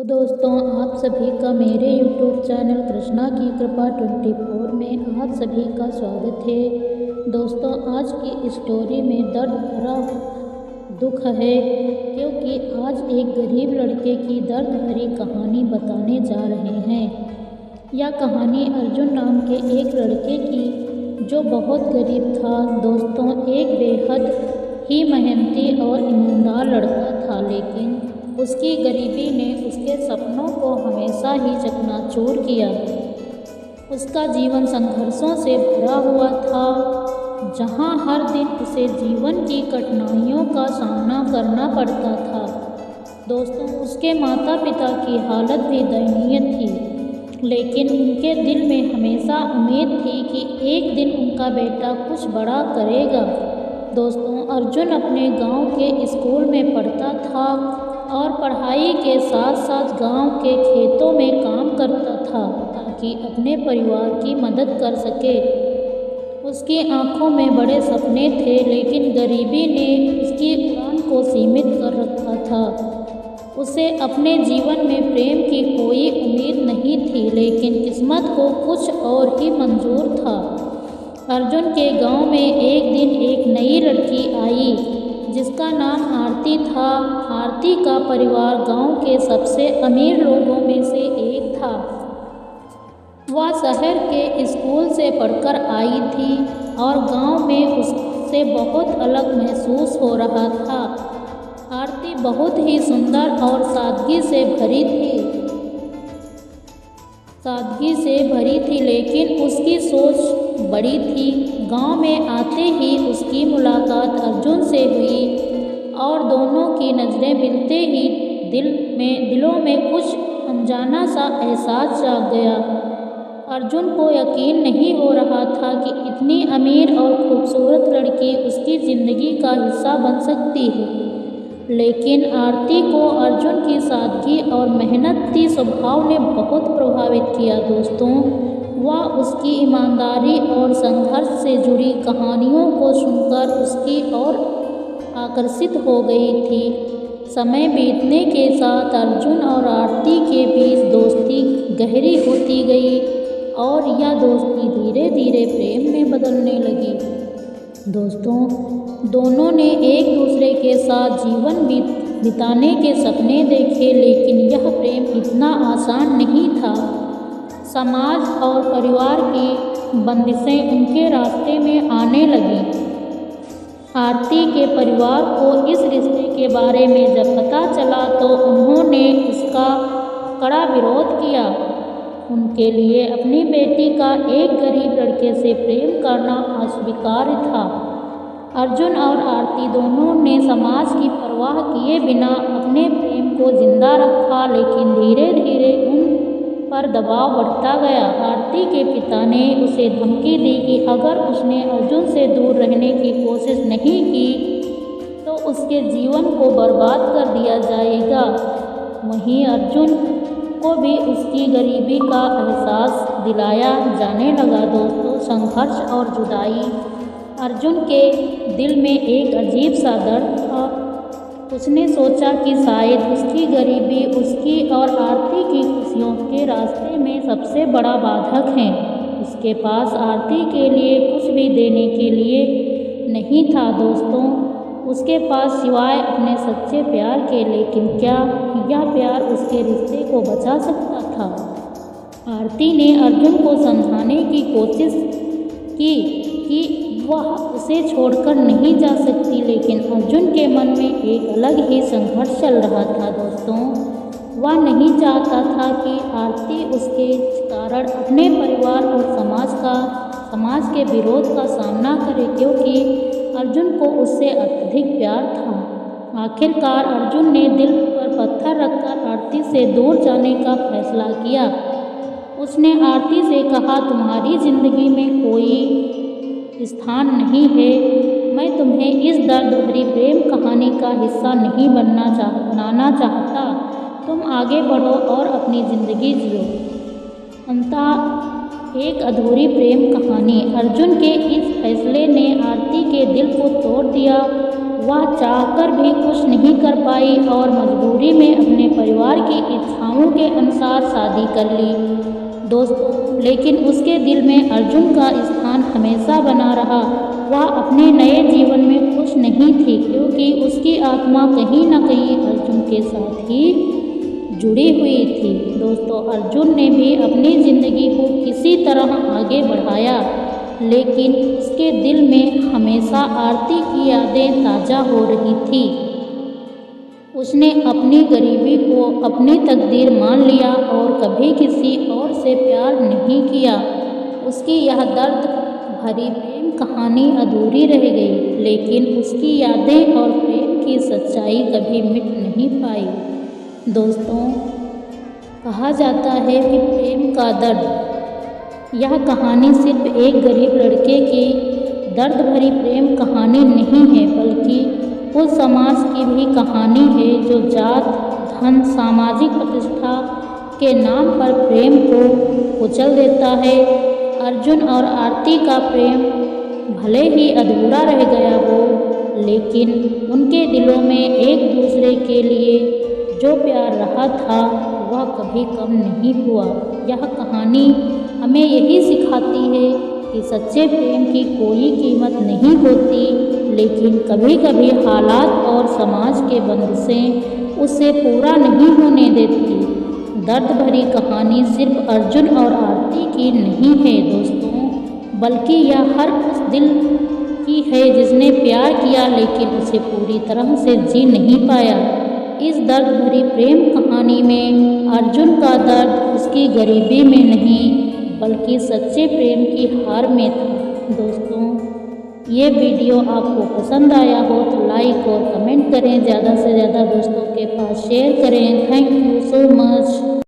तो दोस्तों, आप सभी का मेरे YouTube चैनल कृष्णा की कृपा 24 में आप सभी का स्वागत है। दोस्तों, आज की स्टोरी में दर्द भरा दुख है, क्योंकि आज एक गरीब लड़के की दर्द भरी कहानी बताने जा रहे हैं। यह कहानी अर्जुन नाम के एक लड़के की, जो बहुत गरीब था। दोस्तों, एक बेहद ही मेहनती और ईमानदार लड़का था, लेकिन उसकी गरीबी ने उसके सपनों को हमेशा ही चकनाचूर किया। उसका जीवन संघर्षों से भरा हुआ था, जहां हर दिन उसे जीवन की कठिनाइयों का सामना करना पड़ता था। दोस्तों, उसके माता पिता की हालत भी दयनीय थी, लेकिन उनके दिल में हमेशा उम्मीद थी कि एक दिन उनका बेटा कुछ बड़ा करेगा। दोस्तों, अर्जुन अपने गांव के स्कूल में पढ़ता था और पढ़ाई के साथ साथ गांव के खेतों में काम करता था, ताकि अपने परिवार की मदद कर सके। उसकी आंखों में बड़े सपने थे, लेकिन गरीबी ने उसकी उड़ान को सीमित कर रखा था। उसे अपने जीवन में प्रेम की कोई उम्मीद नहीं थी, लेकिन किस्मत को कुछ और ही मंजूर था। अर्जुन के गांव में एक दिन एक नई लड़की आई, जिसका नाम आरती था। आरती का परिवार गांव के सबसे अमीर लोगों में से एक था। वह शहर के स्कूल से पढ़कर आई थी और गांव में उससे बहुत अलग महसूस हो रहा था। आरती बहुत ही सुंदर और सादगी से भरी थी, लेकिन उसकी सोच बड़ी थी। गांव में आते ही उसकी मुलाकात अर्जुन से हुई और दोनों की नज़रें मिलते ही दिलों में कुछ अनजाना सा एहसास जाग गया। अर्जुन को यकीन नहीं हो रहा था कि इतनी अमीर और खूबसूरत लड़की उसकी ज़िंदगी का हिस्सा बन सकती है, लेकिन आरती को अर्जुन की सादगी और मेहनती स्वभाव ने बहुत प्रभावित किया। दोस्तों, वह उसकी ईमानदारी और संघर्ष से जुड़ी कहानियों को सुनकर उसकी ओर आकर्षित हो गई थी। समय बीतने के साथ अर्जुन और आरती के बीच दोस्ती गहरी होती गई और यह दोस्ती धीरे धीरे प्रेम में बदलने लगी। दोस्तों, दोनों ने एक दूसरे के साथ जीवन बिताने के सपने देखे, लेकिन यह प्रेम इतना आसान नहीं था। समाज और परिवार की बंदिशें उनके रास्ते में आने लगीं। आरती के परिवार को इस रिश्ते के बारे में जब पता चला तो उन्होंने इसका कड़ा विरोध किया। उनके लिए अपनी बेटी का एक गरीब लड़के से प्रेम करना अस्वीकार्य था। अर्जुन और आरती दोनों ने समाज की परवाह किए बिना अपने प्रेम को जिंदा रखा, लेकिन धीरे धीरे उन पर दबाव बढ़ता गया। आरती के पिता ने उसे धमकी दी कि अगर उसने अर्जुन से दूर रहने की कोशिश नहीं की तो उसके जीवन को बर्बाद कर दिया जाएगा। वहीं अर्जुन को भी उसकी गरीबी का एहसास दिलाया जाने लगा। दोस्तों, संघर्ष और जुदाई। अर्जुन के दिल में एक अजीब सा दर्द था। उसने सोचा कि शायद उसकी गरीबी उसकी और आरती की खुशियों के रास्ते में सबसे बड़ा बाधक है। उसके पास आरती के लिए कुछ भी देने के लिए नहीं था। दोस्तों, उसके पास सिवाय अपने सच्चे प्यार के, लेकिन क्या यह प्यार उसके रिश्ते को बचा सकता था? आरती ने अर्जुन को समझाने की कोशिश की कि वह उसे छोड़कर नहीं जा सकती, लेकिन अर्जुन के मन में एक अलग ही संघर्ष चल रहा था। दोस्तों, वह नहीं चाहता था कि आरती उसके कारण अपने परिवार और समाज के विरोध का सामना करे, क्योंकि अर्जुन को उससे अत्यधिक प्यार था। आखिरकार अर्जुन ने दिल पर पत्थर रखकर आरती से दूर जाने का फैसला किया। उसने आरती से कहा, तुम्हारी जिंदगी में कोई स्थान नहीं है। मैं तुम्हें इस दर्द भरी प्रेम कहानी का हिस्सा नहीं बनाना चाहता। तुम आगे बढ़ो और अपनी ज़िंदगी जियो। अंततः एक अधूरी प्रेम कहानी। अर्जुन के इस फैसले ने आरती के दिल को तोड़ दिया। वह चाहकर भी कुछ नहीं कर पाई और मजबूरी में अपने परिवार की इच्छाओं के अनुसार शादी कर ली। दोस्तों, लेकिन उसके दिल में अर्जुन का स्थान हमेशा बना रहा। वह अपने नए जीवन में खुश नहीं थी, क्योंकि उसकी आत्मा कहीं न कहीं अर्जुन के साथ ही जुड़ी हुई थी। दोस्तों, अर्जुन ने भी अपनी ज़िंदगी को किसी तरह आगे बढ़ाया, लेकिन उसके दिल में हमेशा आरती की यादें ताज़ा हो रही थी। उसने अपनी गरीबी को अपनी तकदीर मान लिया और कभी किसी और से प्यार नहीं किया। उसकी यह दर्द भरी प्रेम कहानी अधूरी रह गई, लेकिन उसकी यादें और प्रेम की सच्चाई कभी मिट नहीं पाई। दोस्तों, कहा जाता है कि प्रेम का दर्द। यह कहानी सिर्फ एक गरीब लड़के की दर्द भरी प्रेम कहानी नहीं है, बल्कि उस समाज की भी कहानी है जो जात, धन, सामाजिक प्रतिष्ठा के नाम पर प्रेम को कुचल देता है। अर्जुन और आरती का प्रेम भले ही अधूरा रह गया हो, लेकिन उनके दिलों में एक दूसरे के लिए जो प्यार रहा था वह कभी कम नहीं हुआ। यह कहानी हमें यही सिखाती है कि सच्चे प्रेम की कोई कीमत नहीं होती, लेकिन कभी कभी हालात और समाज के बंदिशें उसे पूरा नहीं होने देती। दर्द भरी कहानी सिर्फ अर्जुन और आरती की नहीं है दोस्तों, बल्कि यह हर उस दिल की है जिसने प्यार किया लेकिन उसे पूरी तरह से जी नहीं पाया। इस दर्द भरी प्रेम कहानी में अर्जुन का दर्द उसकी गरीबी में नहीं, बल्कि सच्चे प्रेम की हार में था। दोस्तों, ये वीडियो आपको पसंद आया हो तो लाइक और कमेंट करें, ज़्यादा से ज़्यादा दोस्तों के पास शेयर करें। Thank you so much.